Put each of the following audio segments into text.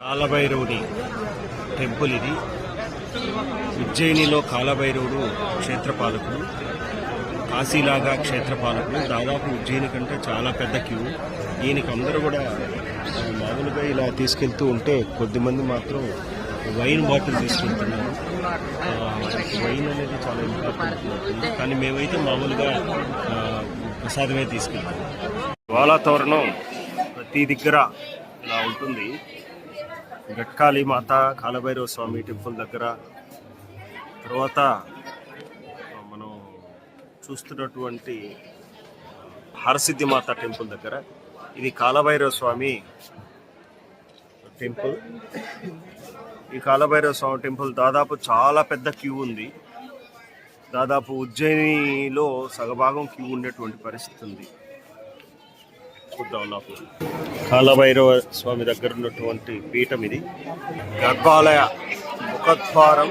కాలభైరవుడి temple ఇది. ఉజ్జయినిలో కాలభైరవుడు క్షేత్రపాలకుడు, కాశీలాగా క్షేత్రపాలకుడు. దాదాపు ఉజ్జయిని కంటే చాలా పెద్ద క్యూ. ఈయనకి అందరూ కూడా మామూలుగా ఇలా తీసుకెళ్తూ ఉంటే కొద్దిమంది మాత్రం వైన్ బాటిల్ తీసుకెళ్తున్నారు. వైన్ అనేది చాలా ఇంపార్టెంట్ ఉంటుంది, కానీ మేమైతే మామూలుగా ప్రసాదమే తీసుకెళ్తాం. జ్వాలా తోరణం ప్రతి దగ్గర ఇలా ఉంటుంది. గట్కాళీ మాత, కాలభైరవ స్వామి టెంపుల్ దగ్గర, తర్వాత మనం చూస్తున్నటువంటి హరసిద్ధి మాత టెంపుల్ దగ్గర. ఇది కాలభైరవ స్వామి టెంపుల్. ఈ కాలభైరవ స్వామి టెంపుల్ దాదాపు చాలా పెద్ద క్యూ ఉంది. దాదాపు ఉజ్జయినిలో సగభాగం క్యూ ఉండేటువంటి పరిస్థితి ఉంది. చూద్దాం. నాకు కాలభైరవ స్వామి దగ్గర ఉన్నటువంటి పీఠం ఇది. గర్భాలయ ముఖద్వారం.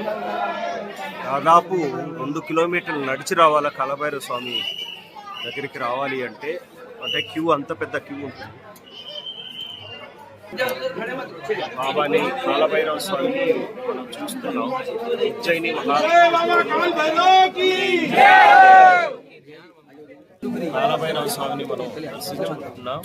దాదాపు 2 కిలోమీటర్లు నడిచి రావాలా కాలభైరవ స్వామి దగ్గరికి రావాలి అంటే క్యూ, అంత పెద్ద క్యూ ఉంటుంది. బాబాని కాలభైరవ స్వామిని మనం చూస్తున్నాం. ఉజ్జయిని కాలభైరవ స్వామిని మనం దర్శించుకుంటున్నాం.